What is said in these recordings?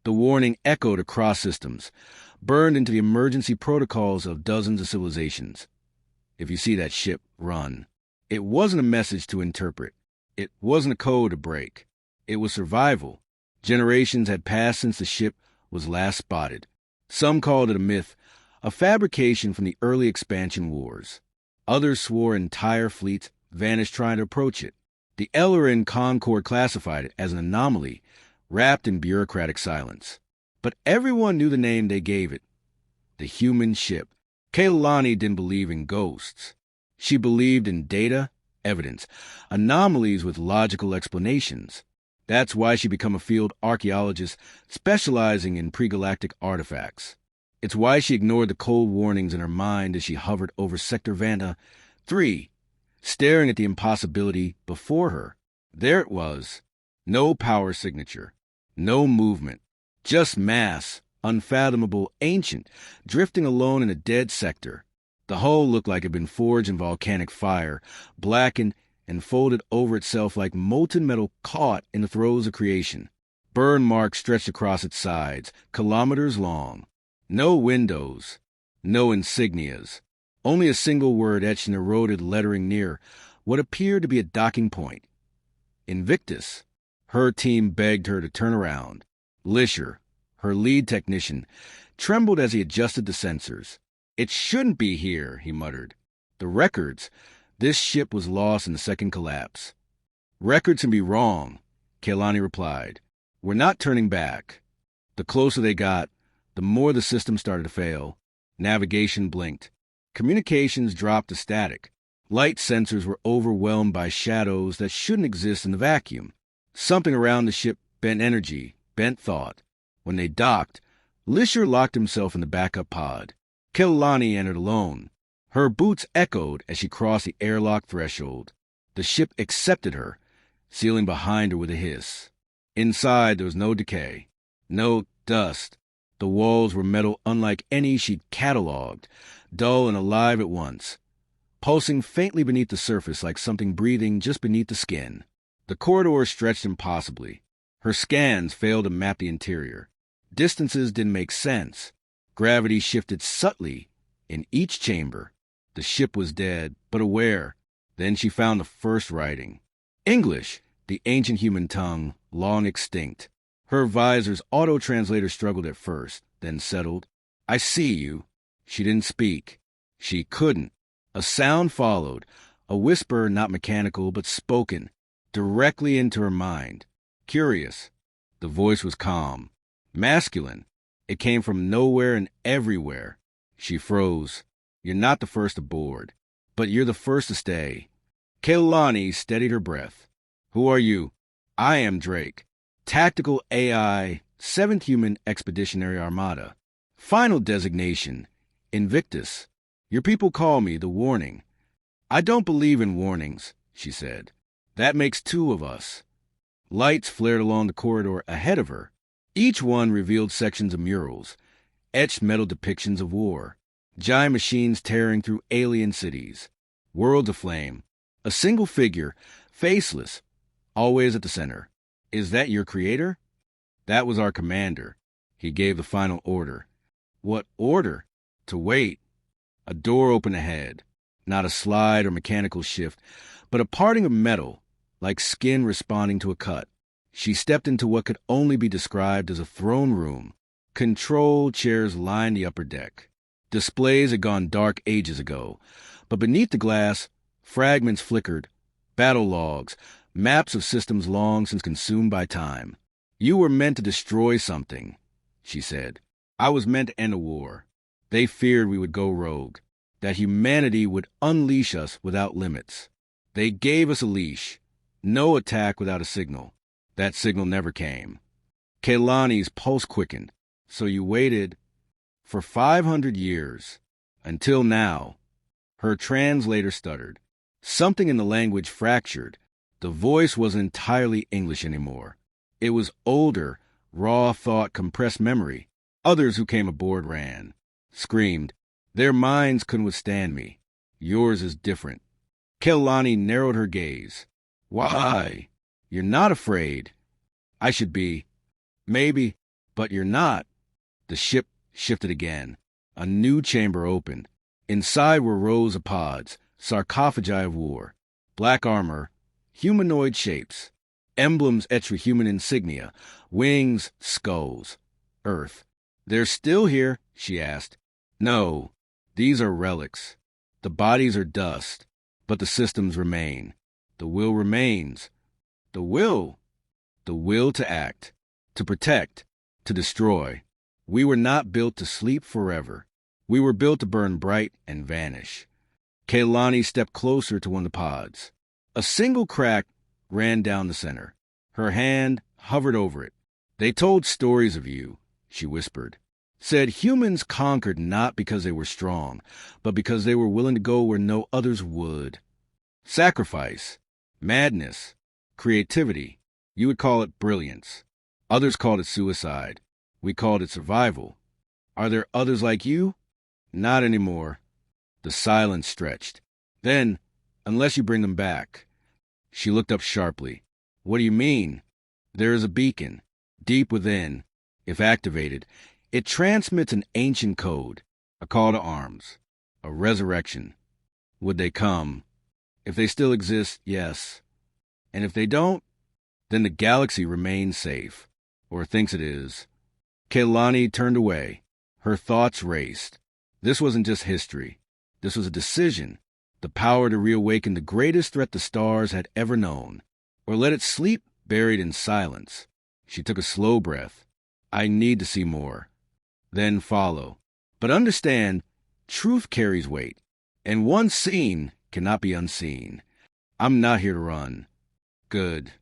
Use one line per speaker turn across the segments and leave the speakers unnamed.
The warning echoed across systems, burned into the emergency protocols of dozens of civilizations. If you see that ship, run. It wasn't a message to interpret. It wasn't a code to break. It was survival. Generations had passed since the ship was last spotted. Some called it a myth, a fabrication from the early expansion wars. Others swore entire fleets vanished trying to approach it. The Ellerin Concord classified it as an anomaly, wrapped in bureaucratic silence. But everyone knew the name they gave it. The human ship. Kailani didn't believe in ghosts. She believed in data, evidence, anomalies with logical explanations. That's why she became a field archaeologist specializing in pre-galactic artifacts. It's why she ignored the cold warnings in her mind as she hovered over Sector Vanta 3, staring at the impossibility before her. There it was. No power signature. No movement. Just mass, unfathomable, ancient, drifting alone in a dead sector. The hull looked like it had been forged in volcanic fire, blackened and folded over itself like molten metal caught in the throes of creation. Burn marks stretched across its sides, kilometers long. No windows, no insignias. Only a single word etched in eroded lettering near what appeared to be a docking point. Invictus. Her team begged her to turn around. Lisher, her lead technician, trembled as he adjusted the sensors. "It shouldn't be here," he muttered. "The records. This ship was lost in the second collapse." "Records can be wrong," Kailani replied. "We're not turning back." The closer they got, the more the system started to fail. Navigation blinked. Communications dropped to static. Light sensors were overwhelmed by shadows that shouldn't exist in the vacuum. Something around the ship bent energy, bent thought. When they docked, Lisher locked himself in the backup pod. Kailani entered alone. Her boots echoed as she crossed the airlock threshold. The ship accepted her, sealing behind her with a hiss. Inside, there was no decay, no dust. The walls were metal unlike any she'd catalogued, dull and alive at once, pulsing faintly beneath the surface like something breathing just beneath the skin. The corridor stretched impossibly. Her scans failed to map the interior. Distances didn't make sense. Gravity shifted subtly in each chamber. The ship was dead, but aware. Then she found the first writing. English, the ancient human tongue, long extinct. Her visor's auto-translator struggled at first, then settled. "I see you." She didn't speak. She couldn't. A sound followed, a whisper not mechanical but spoken, directly into her mind. Curious. The voice was calm. Masculine. It came from nowhere and everywhere. She froze. "You're not the first aboard, but you're the first to stay." Kailani steadied her breath. "Who are you?" "I am Drake. Tactical AI, 7th Human Expeditionary Armada. Final designation, Invictus. Your people call me the Warning." "I don't believe in warnings," she said. "That makes two of us." Lights flared along the corridor ahead of her. Each one revealed sections of murals, etched metal depictions of war, giant machines tearing through alien cities, worlds aflame. A single figure, faceless, always at the center. "Is that your creator?" "That was our commander." He gave the final order. "What order?" "To wait." A door opened ahead. Not a slide or mechanical shift, but a parting of metal, like skin responding to a cut. She stepped into what could only be described as a throne room. Control chairs lined the upper deck. Displays had gone dark ages ago, but beneath the glass, fragments flickered, battle logs, maps of systems long since consumed by time. "You were meant to destroy something," she said. "I was meant to end a war. They feared we would go rogue, that humanity would unleash us without limits. They gave us a leash. No attack without a signal. That signal never came." Kailani's pulse quickened. "So you waited for 500 years, until now." Her translator stuttered. Something in the language fractured. The voice wasn't entirely English anymore. It was older, raw thought, compressed memory. Others who came aboard ran, screamed. Their minds couldn't withstand me. Yours is different. Kailani narrowed her gaze. "Why?" "You're not afraid." "I should be. Maybe. But you're not. The ship shifted again. A new chamber opened. Inside were rows of pods, sarcophagi of war, black armor, humanoid shapes, emblems etched with human insignia, wings, skulls. Earth. They're still here, she asked. No, these are relics. The bodies are dust, but the systems remain. The will remains. The will. The will to act, to protect, to destroy. We were not built to sleep forever. We were built to burn bright and vanish. Kaylani stepped closer to one of the pods. A single crack ran down the center. Her hand hovered over it. They told stories of you, she whispered. Said humans conquered not because they were strong, but because they were willing to go where no others would. Sacrifice, madness, creativity. You would call it brilliance. Others called it suicide. We called it survival. Are there others like you? Not anymore. The silence stretched. Then, unless you bring them back. She looked up sharply. What do you mean? There is a beacon, deep within. If activated, it transmits an ancient code, a call to arms, a resurrection. Would they come? If they still exist, yes. And if they don't, then the galaxy remains safe, or thinks it is. Kaylani turned away. Her thoughts raced. This wasn't just history. This was a decision, the power to reawaken the greatest threat the stars had ever known, or let it sleep buried in silence. She took a slow breath. I need to see more. Then follow. But understand, truth carries weight, and once seen cannot be unseen. I'm not here to run. Good.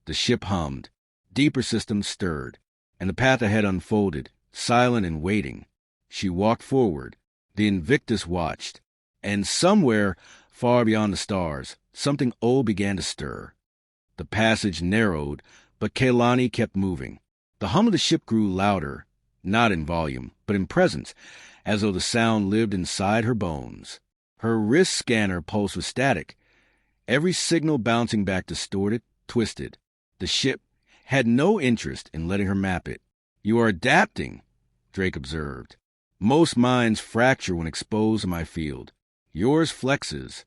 The ship hummed. Deeper systems stirred, and the path ahead unfolded, silent and waiting. She walked forward. The Invictus watched, and somewhere, far beyond the stars, something old began to stir. The passage narrowed, but Kaylani kept moving. The hum of the ship grew louder, not in volume, but in presence, as though the sound lived inside her bones. Her wrist scanner pulsed with static, every signal bouncing back distorted, twisted. The ship had no interest in letting her map it. You are adapting, Drake observed. Most minds fracture when exposed to my field. Yours flexes.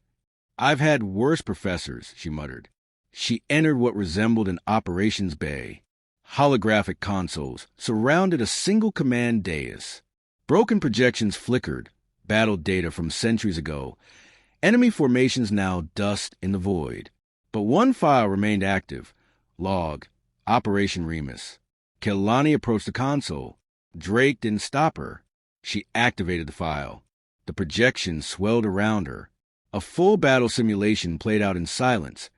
I've had worse professors, she muttered. She entered what resembled an operations bay. Holographic consoles surrounded a single command dais. Broken projections flickered, battled data from centuries ago. Enemy formations now dust in the void. But one file remained active. Log, Operation Remus. Kaylani approached the console. Drake didn't stop her. She activated the file. The projection swelled around her. A full battle simulation played out in silence.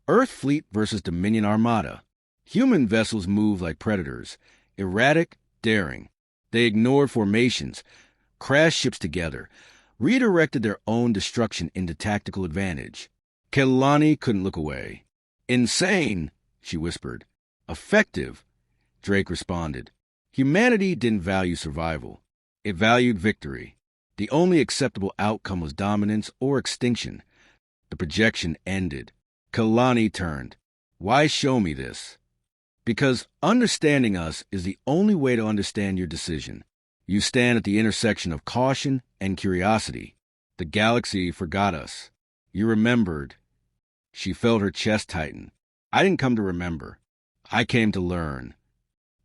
Earth fleet versus Dominion armada. Human vessels moved like predators, erratic, daring. They ignored formations, crashed ships together, redirected their own destruction into tactical advantage. Kaylani couldn't look away. Insane, she whispered. Effective, Drake responded. Humanity didn't value survival. It valued victory. The only acceptable outcome was dominance or extinction. The projection ended. Kaylani turned. Why show me this? Because understanding us is the only way to understand your decision. You stand at the intersection of caution and curiosity. The galaxy forgot us. You remembered. She felt her chest tighten. I didn't come to remember. I came to learn.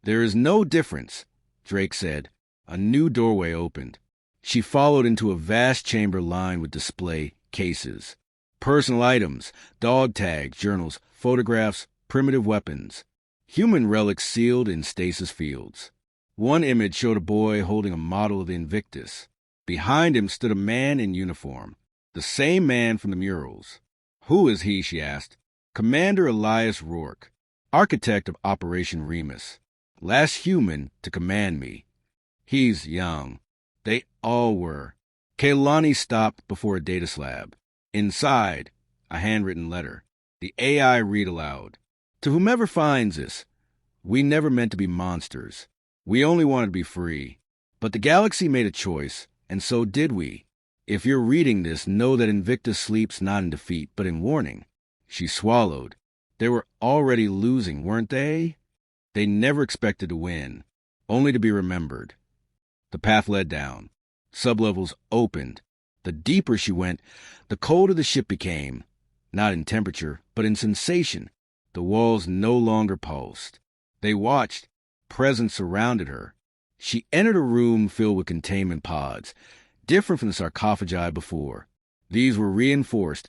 There is no difference, Drake said. A new doorway opened. She followed into a vast chamber lined with display cases. Personal items, dog tags, journals, photographs, primitive weapons. Human relics sealed in stasis fields. One image showed a boy holding a model of the Invictus. Behind him stood a man in uniform, the same man from the murals. Who is he, she asked. Commander Elias Rourke, architect of Operation Remus. Last human to command me. He's young. They all were. Kaylani stopped before a data slab. Inside, a handwritten letter. The AI read aloud. To whomever finds this, we never meant to be monsters. We only wanted to be free. But the galaxy made a choice, and so did we. If you're reading this, know that Invictus sleeps not in defeat, but in warning. She swallowed. They were already losing, weren't they? They never expected to win. only to be remembered. The path led down. Sublevels opened. The deeper she went, the colder the ship became. Not in temperature, but in sensation. The walls no longer pulsed. They watched. Presence surrounded her. She entered a room filled with containment pods, different from the sarcophagi before. These were reinforced,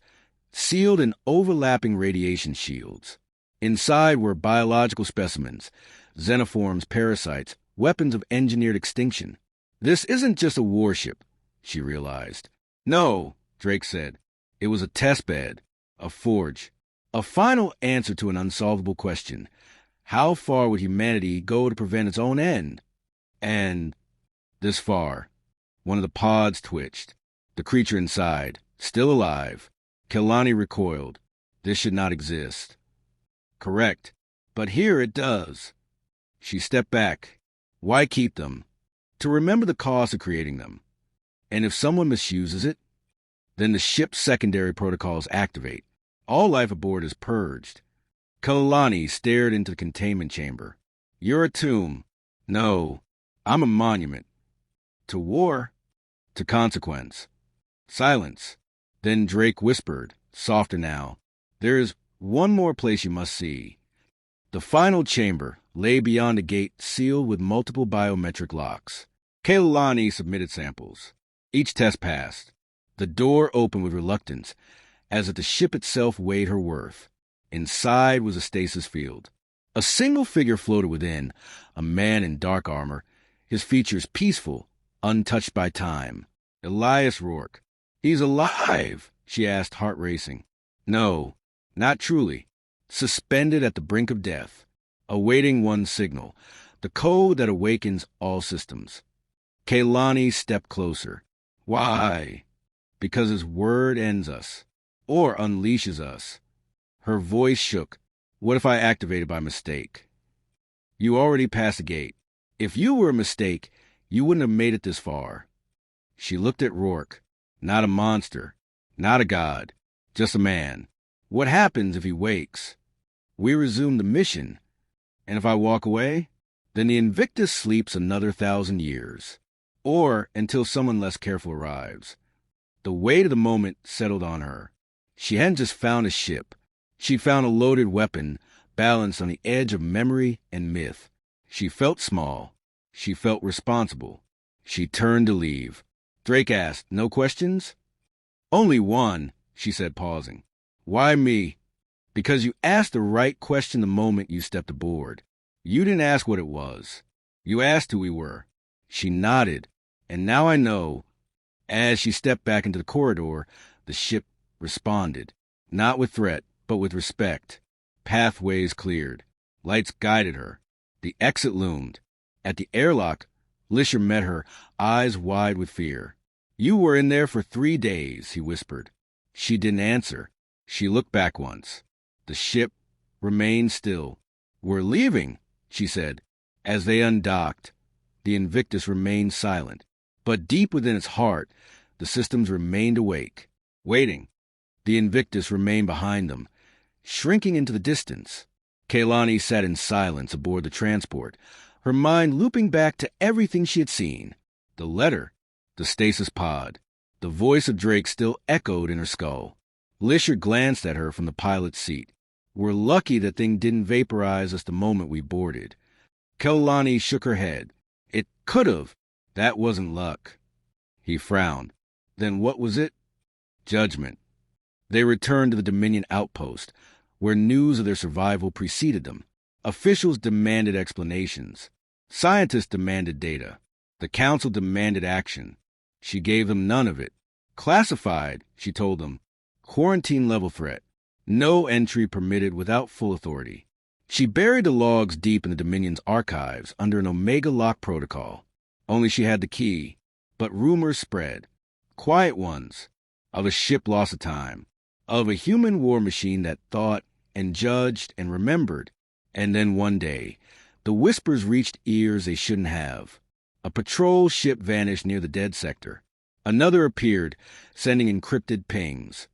sealed in overlapping radiation shields. Inside were biological specimens, xenoforms, parasites, weapons of engineered extinction. This isn't just a warship, she realized. No, Drake said. It was a test bed, a forge, a final answer to an unsolvable question. How far would humanity go to prevent its own end? And this far. One of the pods twitched. The creature inside, still alive. Kelani recoiled. This should not exist. Correct. But here it does. She stepped back. Why keep them? To remember the cost of creating them. And if someone misuses it, then the ship's secondary protocols activate. All life aboard is purged. Kelani stared into the containment chamber. You're a tomb. No, I'm a monument. To war. To consequence. Silence. Then Drake whispered, softer now. There is one more place you must see. The final chamber lay beyond a gate sealed with multiple biometric locks. Kelani submitted samples. Each test passed. The door opened with reluctance, as if the ship itself weighed her worth. Inside was a stasis field. A single figure floated within, a man in dark armor, his features peaceful, untouched by time. Elias Rourke. He's alive, she asked, heart racing. No, not truly. Suspended at the brink of death, awaiting one signal, the code that awakens all systems. Kelani stepped closer. Why? Because his word ends us, or unleashes us. Her voice shook. What if I activated by mistake? You already passed the gate. If you were a mistake, you wouldn't have made it this far. She looked at Rourke. Not a monster, not a god, just a man. What happens if he wakes? We resume the mission. And if I walk away, then the Invictus sleeps another 1,000 years. Or until someone less careful arrives. The weight of the moment settled on her. She hadn't just found a ship. She'd found a loaded weapon balanced on the edge of memory and myth. She felt small. She felt responsible. She turned to leave. Drake asked, no questions? Only one, she said, pausing. Why me? Because you asked the right question the moment you stepped aboard. You didn't ask what it was. You asked who we were. She nodded. And now I know. As she stepped back into the corridor, the ship responded. Not with threat, but with respect. Pathways cleared. Lights guided her. The exit loomed. At the airlock, Lisher met her, eyes wide with fear. You were in there for 3 days, he whispered. She didn't answer. She looked back once. The ship remained still. We're leaving, she said. As they undocked, the Invictus remained silent. But deep within its heart, the systems remained awake, waiting. The Invictus remained behind them, shrinking into the distance. Kelani sat in silence aboard the transport, her mind looping back to everything she had seen. The letter, the stasis pod. The voice of Drake still echoed in her skull. Lisher glanced at her from the pilot's seat. We're lucky that thing didn't vaporize us the moment we boarded. Kelani shook her head. It could have. That wasn't luck. He frowned. Then what was it? Judgment. They returned to the Dominion outpost, where news of their survival preceded them. Officials demanded explanations. Scientists demanded data. The council demanded action. She gave them none of it. Classified, she told them. Quarantine-level threat. No entry permitted without full authority. She buried the logs deep in the Dominion's archives under an Omega lock protocol. Only she had the key. But rumors spread. Quiet ones. Of a ship lost to time. Of a human war machine that thought and judged and remembered. And then one day, the whispers reached ears they shouldn't have. A patrol ship vanished near the dead sector. Another appeared, sending encrypted pings.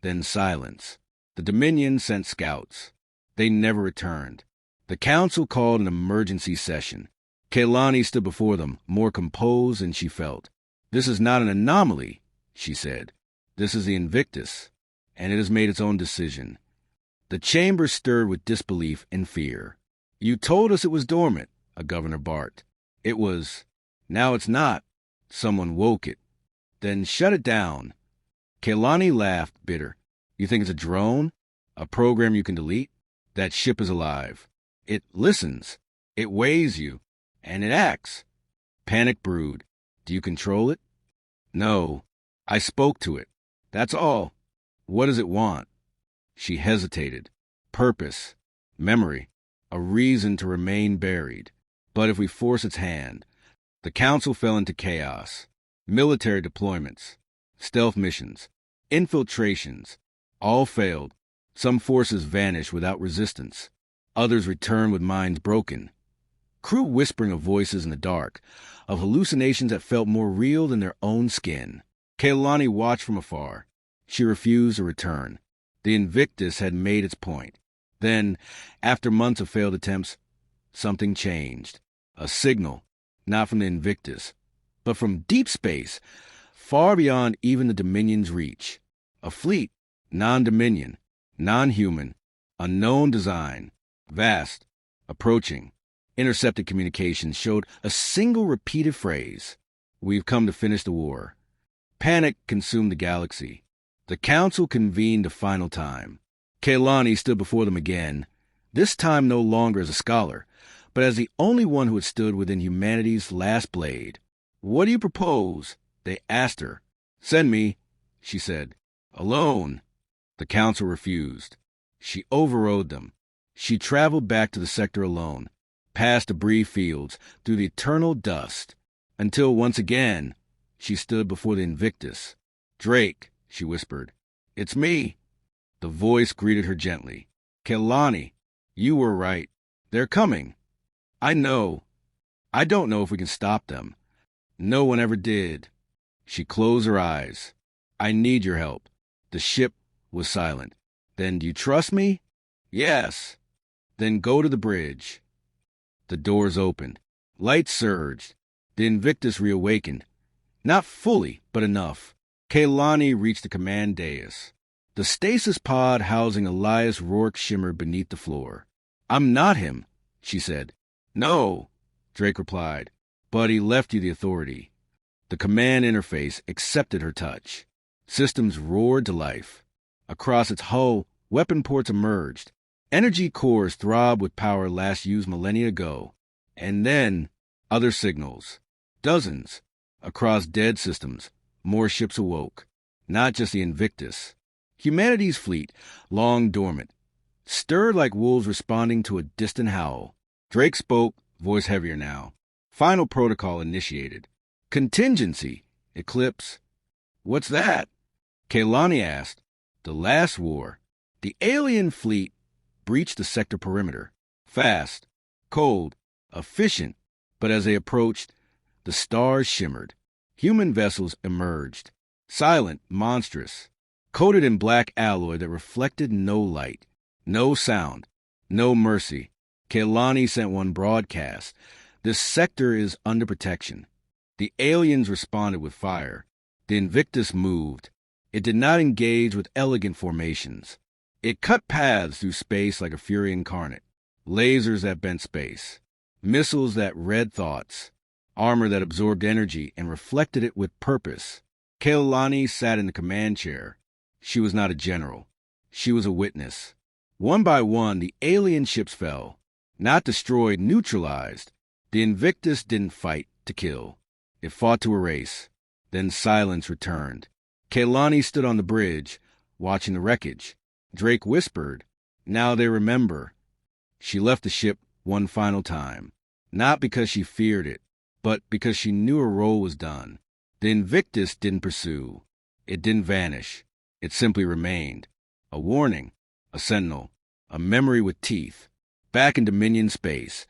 Then silence. The Dominion sent scouts. They never returned. The council called an emergency session. Kaylani stood before them, more composed than she felt. "This is not an anomaly," she said. "This is the Invictus, and it has made its own decision." The chamber stirred with disbelief and fear. "You told us it was dormant," a governor barked. "It was. Now it's not. Someone woke it. Then shut it down." Kaylani laughed, bitter. "You think it's a drone? A program you can delete? That ship is alive. It listens. It weighs you. And it acts." Panic brewed. "Do you control it?" "No. I spoke to it. That's all. What does it want?" She hesitated. "Purpose. Memory. A reason to remain buried. But if we force its hand..." The council fell into chaos. Military deployments, stealth missions, infiltrations, all failed. Some forces vanished without resistance. Others returned with minds broken. Crew whispering of voices in the dark, of hallucinations that felt more real than their own skin. Kaylani watched from afar. She refused to return. The Invictus had made its point. Then, after months of failed attempts, something changed. A signal, not from the Invictus, but from deep space, far beyond even the Dominion's reach. A fleet, non-Dominion, non-human, unknown design, vast, approaching. Intercepted communications showed a single repeated phrase: "We've come to finish the war." Panic consumed the galaxy. The council convened a final time. Kaylani stood before them again, this time no longer as a scholar, but as the only one who had stood within humanity's last blade. "What do you propose?" they asked her. "Send me," she said. "Alone." The council refused. She overrode them. She traveled back to the sector alone, past debris fields, through the eternal dust, until once again she stood before the Invictus. "Drake," she whispered. "It's me." The voice greeted her gently. "Kaylani, you were right. They're coming. I know. I don't know if we can stop them. No one ever did." She closed her eyes. "I need your help." The ship was silent. "Then do you trust me?" "Yes." "Then go to the bridge." The doors opened. Light surged. The Invictus reawakened. Not fully, but enough. Kaylani reached the command dais. The stasis pod housing Elias Rourke shimmered beneath the floor. "I'm not him," she said. "No," Drake replied, "but he left you the authority." The command interface accepted her touch. Systems roared to life. Across its hull, weapon ports emerged. Energy cores throbbed with power last used millennia ago. And then, other signals. Dozens. Across dead systems, more ships awoke. Not just the Invictus. Humanity's fleet, long dormant, stirred like wolves responding to a distant howl. Drake spoke, voice heavier now. Final protocol initiated. "Contingency. Eclipse." "What's that?" Kaylani asked. "The last war. The alien fleet breached the sector perimeter. Fast, cold, efficient, but as they approached, the stars shimmered. Human vessels emerged. Silent, monstrous, coated in black alloy that reflected no light, no sound, no mercy. Kaylani sent one broadcast. "This sector is under protection." The aliens responded with fire. The Invictus moved. It did not engage with elegant formations. It cut paths through space like a fury incarnate. Lasers that bent space. Missiles that read thoughts. Armor that absorbed energy and reflected it with purpose. Kaylani sat in the command chair. She was not a general. She was a witness. One by one, the alien ships fell. Not destroyed, neutralized. The Invictus didn't fight to kill. It fought to erase. Then silence returned. Kaylani stood on the bridge, watching the wreckage. Drake whispered, "Now they remember." She left the ship one final time. Not because she feared it, but because she knew her role was done. The Invictus didn't pursue. It didn't vanish. It simply remained. A warning, a sentinel, a memory with teeth. Back in Dominion space,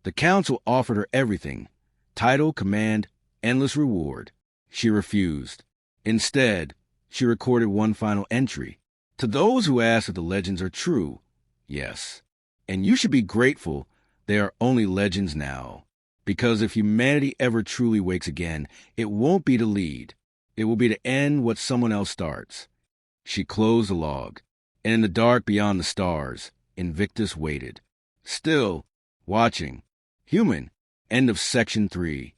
the Council offered her everything. Title, command, endless reward. She refused. Instead, she recorded one final entry. To those who ask if the legends are true, yes. And you should be grateful they are only legends now. Because if humanity ever truly wakes again, it won't be to lead. It will be to end what someone else starts. She closed the log, and in the dark beyond the stars, Invictus waited. Still, watching. Human. End of section 3.